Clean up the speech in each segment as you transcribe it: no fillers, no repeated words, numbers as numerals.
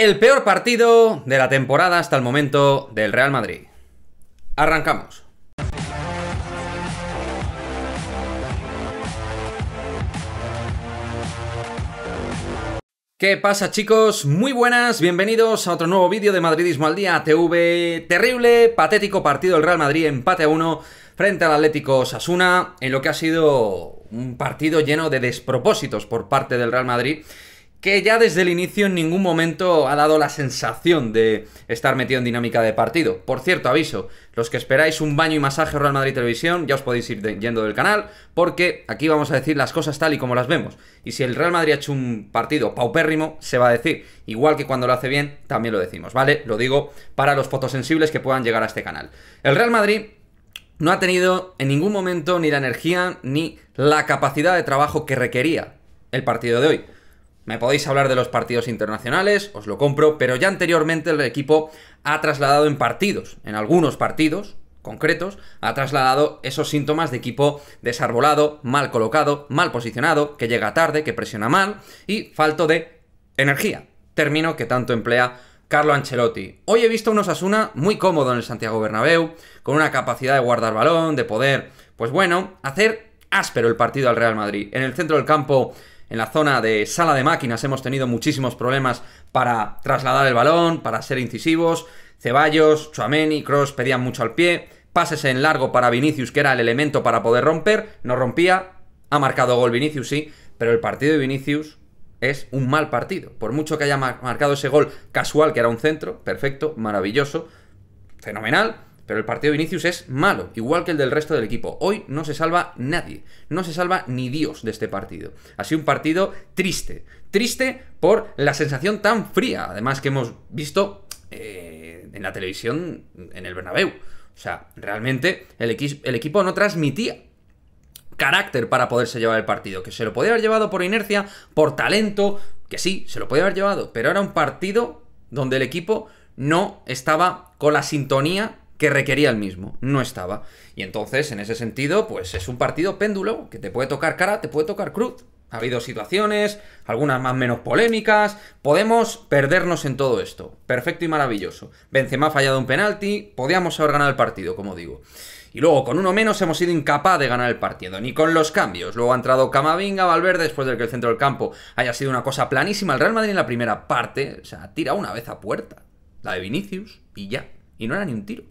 El peor partido de la temporada hasta el momento del Real Madrid. Arrancamos. ¿Qué pasa, chicos? Muy buenas, bienvenidos a otro nuevo vídeo de Madridismo al Día TV. Terrible, patético partido del Real Madrid, empate a 1 frente al Atlético Osasuna, en lo que ha sido un partido lleno de despropósitos por parte del Real Madrid, que ya desde el inicio en ningún momento ha dado la sensación de estar metido en dinámica de partido. Por cierto, aviso, los que esperáis un baño y masaje Real Madrid Televisión, ya os podéis ir yendo del canal, porque aquí vamos a decir las cosas tal y como las vemos. Y si el Real Madrid ha hecho un partido paupérrimo, se va a decir. Igual que cuando lo hace bien, también lo decimos, ¿vale? Lo digo para los fotosensibles que puedan llegar a este canal. El Real Madrid no ha tenido en ningún momento ni la energía ni la capacidad de trabajo que requería el partido de hoy. Me podéis hablar de los partidos internacionales, os lo compro, pero ya anteriormente el equipo ha trasladado en algunos partidos concretos, ha trasladado esos síntomas de equipo desarbolado, mal colocado, mal posicionado, que llega tarde, que presiona mal y falto de energía. Término que tanto emplea Carlo Ancelotti. Hoy he visto a un Osasuna muy cómodo en el Santiago Bernabéu, con una capacidad de guardar balón, de poder, pues bueno, hacer áspero el partido al Real Madrid. En el centro del campo, en la zona de sala de máquinas, hemos tenido muchísimos problemas para trasladar el balón, para ser incisivos. Ceballos, Tchouaméni, Kroos pedían mucho al pie. Pases en largo para Vinicius, que era el elemento para poder romper. No rompía. Ha marcado gol Vinicius, sí. Pero el partido de Vinicius es un mal partido. Por mucho que haya marcado ese gol casual, que era un centro, perfecto, maravilloso, fenomenal. Pero el partido de Vinicius es malo, igual que el del resto del equipo. Hoy no se salva nadie, no se salva ni Dios de este partido. Ha sido un partido triste, triste por la sensación tan fría, además que hemos visto en la televisión en el Bernabéu. O sea, realmente el equipo no transmitía carácter para poderse llevar el partido, que se lo podía haber llevado por inercia, por talento, que sí, se lo podía haber llevado, pero era un partido donde el equipo no estaba con la sintonía que requería el mismo, no estaba. Y entonces, en ese sentido, pues es un partido péndulo, que te puede tocar cara, te puede tocar cruz. Ha habido situaciones, algunas más o menos polémicas, podemos perdernos en todo esto. Perfecto y maravilloso. Benzema ha fallado un penalti, podíamos haber ganado el partido, como digo. Y luego, con uno menos, hemos sido incapaz de ganar el partido, ni con los cambios. Luego ha entrado Camavinga, Valverde, después de que el centro del campo haya sido una cosa planísima. El Real Madrid en la primera parte, o sea, tira una vez a puerta, la de Vinicius, y ya. Y no era ni un tiro.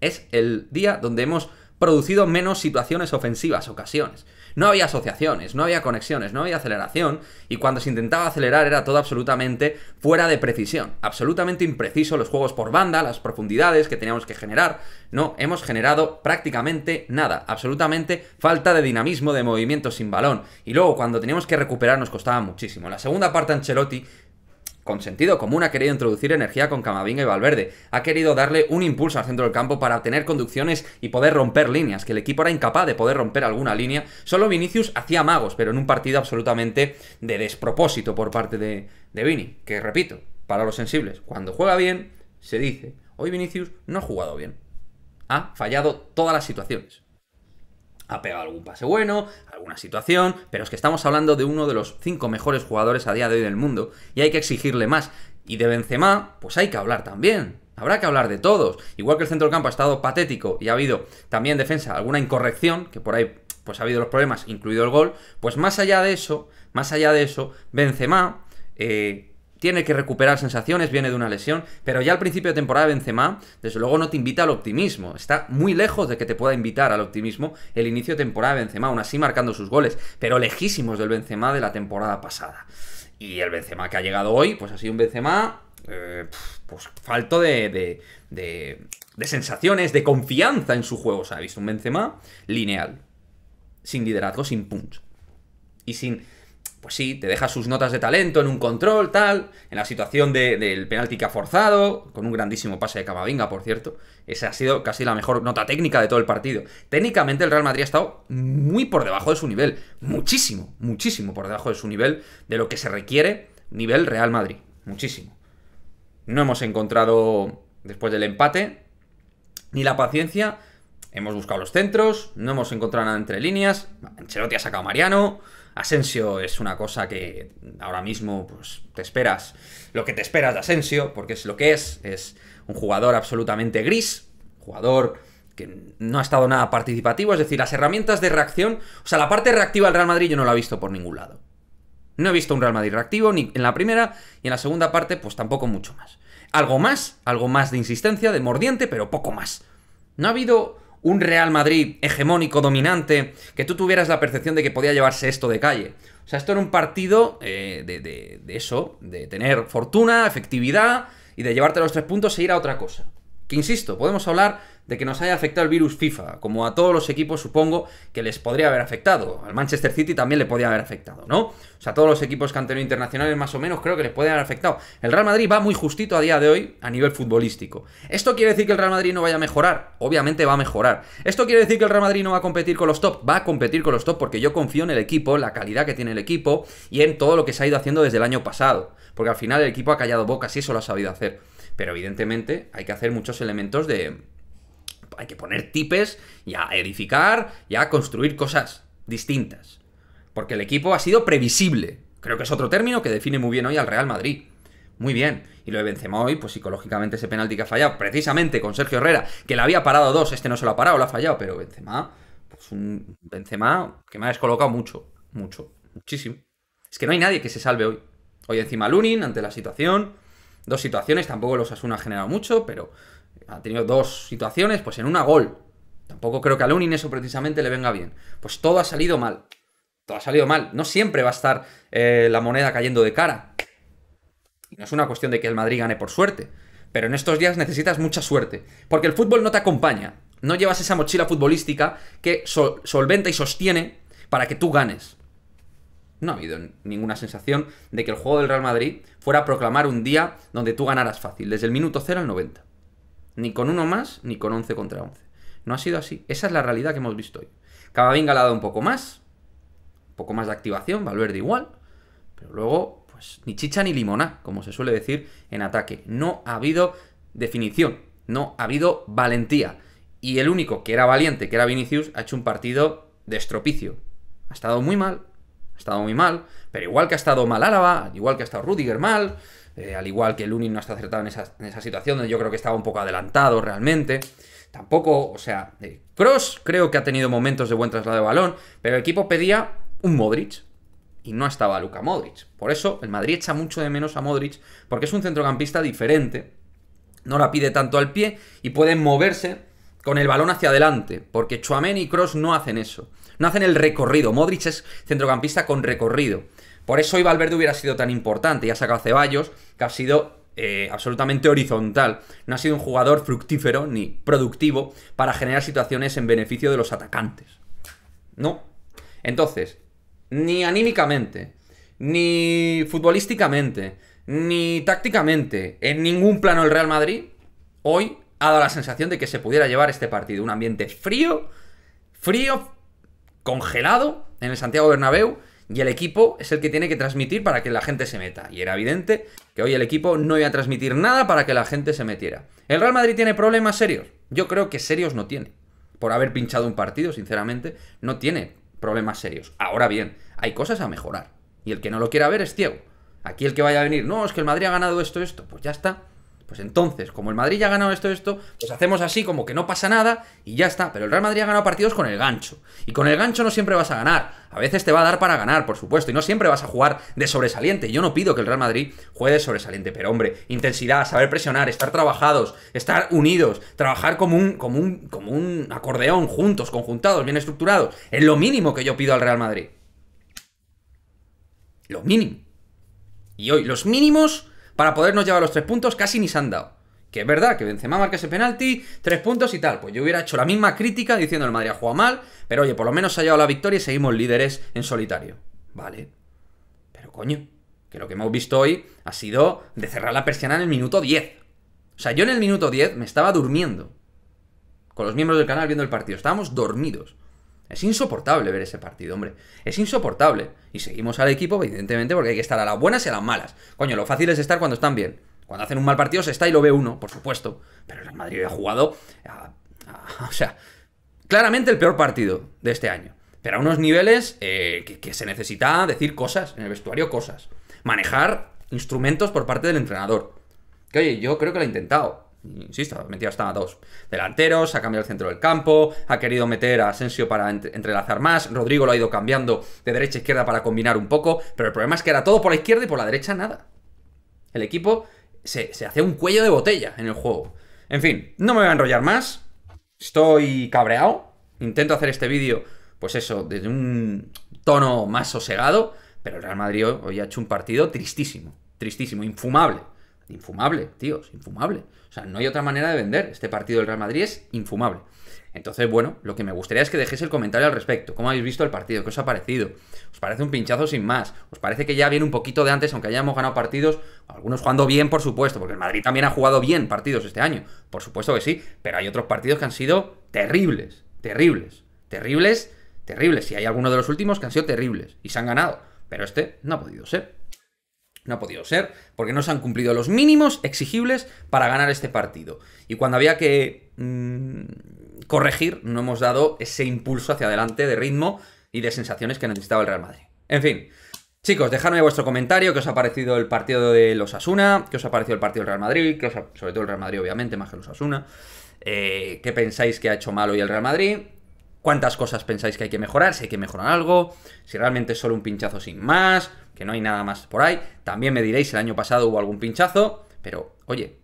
Es el día donde hemos producido menos situaciones ofensivas, ocasiones. No había asociaciones, no había conexiones, no había aceleración, y cuando se intentaba acelerar era todo absolutamente fuera de precisión. Absolutamente impreciso los juegos por banda, las profundidades que teníamos que generar. No hemos generado prácticamente nada. Absolutamente falta de dinamismo, de movimiento sin balón. Y luego cuando teníamos que recuperar nos costaba muchísimo. En la segunda parte Ancelotti, con sentido común, ha querido introducir energía con Camavinga y Valverde. Ha querido darle un impulso al centro del campo para tener conducciones y poder romper líneas, que el equipo era incapaz de poder romper alguna línea. Solo Vinicius hacía magos, pero en un partido absolutamente de despropósito por parte de Vini. Que repito, para los sensibles, cuando juega bien, se dice, hoy Vinicius no ha jugado bien. Ha fallado todas las situaciones. Ha pegado algún pase bueno, alguna situación, pero es que estamos hablando de uno de los 5 mejores jugadores a día de hoy del mundo y hay que exigirle más. Y de Benzema, pues hay que hablar también. Habrá que hablar de todos. Igual que el centro del campo ha estado patético y ha habido también en defensa alguna incorrección, que por ahí pues ha habido los problemas, incluido el gol, pues más allá de eso, Benzema tiene que recuperar sensaciones, viene de una lesión, pero ya al principio de temporada Benzema, desde luego no te invita al optimismo. Está muy lejos de que te pueda invitar al optimismo el inicio de temporada de Benzema, aún así marcando sus goles, pero lejísimos del Benzema de la temporada pasada. Y el Benzema que ha llegado hoy, pues ha sido un Benzema pues falto de sensaciones, de confianza en su juego. Se ha visto un Benzema lineal, sin liderazgo, sin punch. Y sin... Pues sí, te deja sus notas de talento en un control, tal, en la situación del penalti que ha forzado, con un grandísimo pase de Camavinga, por cierto. Esa ha sido casi la mejor nota técnica de todo el partido. Técnicamente el Real Madrid ha estado muy por debajo de su nivel, muchísimo, muchísimo por debajo de su nivel, de lo que se requiere nivel Real Madrid, muchísimo. No hemos encontrado, después del empate, ni la paciencia. Hemos buscado los centros, no hemos encontrado nada entre líneas. Ancelotti ha sacado a Mariano, Asensio es una cosa que ahora mismo pues te esperas lo que te esperas de Asensio, porque es lo que es un jugador absolutamente gris, jugador que no ha estado nada participativo, es decir, las herramientas de reacción, o sea, la parte reactiva del Real Madrid yo no la he visto por ningún lado. No he visto un Real Madrid reactivo ni en la primera y en la segunda parte pues tampoco mucho más. Algo más de insistencia, de mordiente, pero poco más. No ha habido un Real Madrid hegemónico, dominante, que tú tuvieras la percepción de que podía llevarse esto de calle. O sea, esto era un partido de eso, de tener fortuna, efectividad y de llevarte los 3 puntos e ir a otra cosa. Que insisto, podemos hablar de que nos haya afectado el virus FIFA, como a todos los equipos supongo que les podría haber afectado. Al Manchester City también le podría haber afectado, ¿no? O sea, todos los equipos que han tenido internacionales más o menos creo que les puede haber afectado. El Real Madrid va muy justito a día de hoy a nivel futbolístico. ¿Esto quiere decir que el Real Madrid no vaya a mejorar? Obviamente va a mejorar. ¿Esto quiere decir que el Real Madrid no va a competir con los top? Va a competir con los top porque yo confío en el equipo, en la calidad que tiene el equipo y en todo lo que se ha ido haciendo desde el año pasado. Porque al final el equipo ha callado bocas y eso lo ha sabido hacer. Pero evidentemente hay que hacer muchos elementos de... Hay que poner tipes y a edificar y a construir cosas distintas. Porque el equipo ha sido previsible. Creo que es otro término que define muy bien hoy al Real Madrid. Muy bien. Y lo de Benzema hoy, pues psicológicamente ese penalti que ha fallado, precisamente con Sergio Herrera, que le había parado 2, este no se lo ha parado, lo ha fallado, pero Benzema, pues un Benzema que me ha descolocado muchísimo. Es que no hay nadie que se salve hoy. Hoy encima Lunin, ante la situación, 2 situaciones, tampoco los Osasuna ha generado mucho, pero... Ha tenido 2 situaciones, pues en una gol. Tampoco creo que a Lunin eso precisamente le venga bien. Pues todo ha salido mal. Todo ha salido mal. No siempre va a estar la moneda cayendo de cara. Y no es una cuestión de que el Madrid gane por suerte. Pero en estos días necesitas mucha suerte. Porque el fútbol no te acompaña. No llevas esa mochila futbolística que solventa y sostiene para que tú ganes. No ha habido ninguna sensación de que el juego del Real Madrid fuera a proclamar un día donde tú ganaras fácil. Desde el minuto 0 al 90. Ni con uno más, ni con 11 contra 11. No ha sido así. Esa es la realidad que hemos visto hoy. Camavinga le ha dado un poco más de activación, Valverde igual, pero luego, pues, ni chicha ni limoná, como se suele decir en ataque. No ha habido definición, no ha habido valentía. Y el único que era valiente, que era Vinicius, ha hecho un partido de estropicio. Ha estado muy mal, pero igual que ha estado mal Álava, igual que ha estado Rüdiger mal... al igual que Lunin no está acertado en esa situación, donde yo creo que estaba un poco adelantado realmente. Tampoco, o sea, Kroos creo que ha tenido momentos de buen traslado de balón, pero el equipo pedía un Modric y no estaba Luka Modric. Por eso el Madrid echa mucho de menos a Modric, porque es un centrocampista diferente, no la pide tanto al pie y pueden moverse con el balón hacia adelante, porque Tchouaméni y Kroos no hacen eso, no hacen el recorrido. Modric es centrocampista con recorrido. Por eso hoy Valverde hubiera sido tan importante. Y ha sacado a Ceballos, que ha sido absolutamente horizontal. No ha sido un jugador fructífero ni productivo para generar situaciones en beneficio de los atacantes. No. Entonces, ni anímicamente, ni futbolísticamente, ni tácticamente, en ningún plano el Real Madrid, hoy ha dado la sensación de que se pudiera llevar este partido. Un ambiente frío, congelado en el Santiago Bernabéu. Y el equipo es el que tiene que transmitir para que la gente se meta. Y era evidente que hoy el equipo no iba a transmitir nada para que la gente se metiera. ¿El Real Madrid tiene problemas serios? Yo creo que serios no tiene. Por haber pinchado un partido, sinceramente, no tiene problemas serios. Ahora bien, hay cosas a mejorar. Y el que no lo quiera ver es ciego. Aquí el que vaya a venir, no, es que el Madrid ha ganado esto, pues ya está. Pues entonces, como el Madrid ya ha ganado esto, pues hacemos así como que no pasa nada y ya está. Pero el Real Madrid ha ganado partidos con el gancho. Y con el gancho no siempre vas a ganar. A veces te va a dar para ganar, por supuesto. Y no siempre vas a jugar de sobresaliente. Yo no pido que el Real Madrid juegue de sobresaliente. Pero hombre, intensidad, saber presionar, estar trabajados, estar unidos, trabajar como un acordeón, juntos, conjuntados, bien estructurados. Es lo mínimo que yo pido al Real Madrid. Lo mínimo. Y hoy los mínimos... para podernos llevar los 3 puntos casi ni se han dado. Que es verdad, que Benzema marca ese penalti, 3 puntos y tal. Pues yo hubiera hecho la misma crítica diciendo el Madrid ha jugado mal, pero oye, por lo menos se ha llevado la victoria y seguimos líderes en solitario. Vale. Pero coño, que lo que hemos visto hoy ha sido de cerrar la persiana en el minuto 10. O sea, yo en el minuto 10 me estaba durmiendo. Con los miembros del canal viendo el partido. Estábamos dormidos. Es insoportable ver ese partido, hombre. Es insoportable. Y seguimos al equipo, evidentemente, porque hay que estar a las buenas y a las malas. Coño, lo fácil es estar cuando están bien. Cuando hacen un mal partido se está y lo ve uno, por supuesto. Pero el Madrid ha jugado... o sea, claramente el peor partido de este año. pero a unos niveles que se necesita decir cosas, en el vestuario cosas. Manejar instrumentos por parte del entrenador. Que oye, yo creo que lo ha intentado. Insisto, ha metido hasta 2 delanteros, ha cambiado el centro del campo, ha querido meter a Asensio para entrelazar más, Rodrigo lo ha ido cambiando de derecha a izquierda para combinar un poco, pero el problema es que era todo por la izquierda y por la derecha nada. El equipo se hacía un cuello de botella en el juego. En fin, no me voy a enrollar más, estoy cabreado, intento hacer este vídeo, pues eso, desde un tono más sosegado, pero el Real Madrid hoy ha hecho un partido tristísimo, tristísimo, infumable. Infumable, tíos, infumable. O sea, no hay otra manera de vender. Este partido del Real Madrid es infumable. Entonces, bueno, lo que me gustaría es que dejéis el comentario al respecto. ¿Cómo habéis visto el partido? ¿Qué os ha parecido? ¿Os parece un pinchazo sin más? ¿Os parece que ya viene un poquito de antes, aunque hayamos ganado partidos? Algunos jugando bien, por supuesto, porque el Madrid también ha jugado bien partidos este año. Por supuesto que sí, pero hay otros partidos que han sido terribles, terribles, terribles, terribles. Y hay algunos de los últimos que han sido terribles y se han ganado. Pero este no ha podido ser. No ha podido ser, porque no se han cumplido los mínimos exigibles para ganar este partido. Y cuando había que corregir, no hemos dado ese impulso hacia adelante de ritmo y de sensaciones que necesitaba el Real Madrid. En fin, chicos, dejadme vuestro comentario, qué os ha parecido el partido de los Osasuna, qué os ha parecido el partido del Real Madrid, sobre todo el Real Madrid, obviamente, más que los Osasuna. ¿Qué pensáis que ha hecho mal hoy el Real Madrid? ¿Cuántas cosas pensáis que hay que mejorar? Si hay que mejorar algo, si realmente es solo un pinchazo sin más, que no hay nada más por ahí. También me diréis si el año pasado hubo algún pinchazo, pero, oye,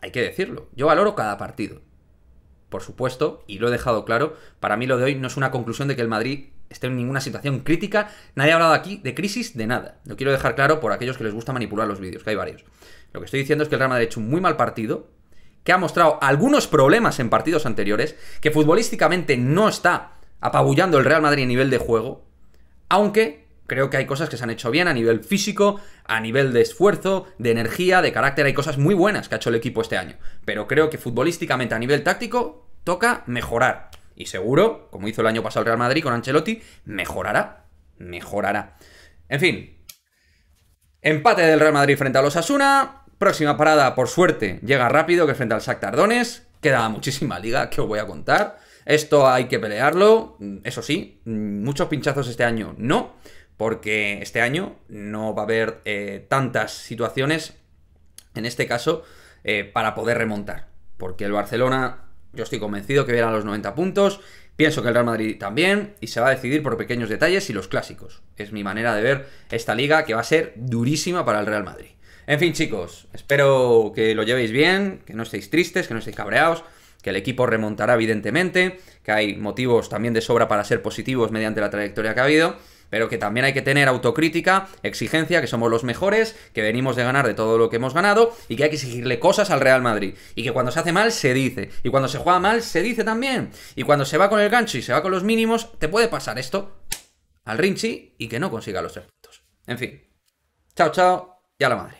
hay que decirlo. Yo valoro cada partido, por supuesto, y lo he dejado claro. Para mí lo de hoy no es una conclusión de que el Madrid esté en ninguna situación crítica. Nadie ha hablado aquí de crisis, de nada. Lo quiero dejar claro por aquellos que les gusta manipular los vídeos, que hay varios. Lo que estoy diciendo es que el Real Madrid ha hecho un muy mal partido, que ha mostrado algunos problemas en partidos anteriores, que futbolísticamente no está apabullando el Real Madrid a nivel de juego, aunque creo que hay cosas que se han hecho bien a nivel físico, a nivel de esfuerzo, de energía, de carácter. Hay cosas muy buenas que ha hecho el equipo este año, pero creo que futbolísticamente a nivel táctico toca mejorar. Y seguro, como hizo el año pasado el Real Madrid con Ancelotti, mejorará. En fin, empate del Real Madrid frente a los Osasuna. Próxima parada, por suerte, llega rápido, que es frente al Shakhtar Donetsk. Queda muchísima liga que os voy a contar. Esto hay que pelearlo. Eso sí, muchos pinchazos este año no, porque este año no va a haber tantas situaciones, en este caso, para poder remontar. Porque el Barcelona, yo estoy convencido que viene a los 90 puntos. Pienso que el Real Madrid también, y se va a decidir por pequeños detalles y los clásicos. Es mi manera de ver esta liga, que va a ser durísima para el Real Madrid. En fin, chicos, espero que lo llevéis bien, que no estéis tristes, que no estéis cabreados, que el equipo remontará evidentemente, que hay motivos también de sobra para ser positivos mediante la trayectoria que ha habido, pero que también hay que tener autocrítica, exigencia, que somos los mejores, que venimos de ganar de todo lo que hemos ganado y que hay que exigirle cosas al Real Madrid. Y que cuando se hace mal, se dice. Y cuando se juega mal, se dice también. Y cuando se va con el gancho y se va con los mínimos, te puede pasar esto al Rinchi y que no consiga los 3 puntos. En fin. Chao, chao y a la madre.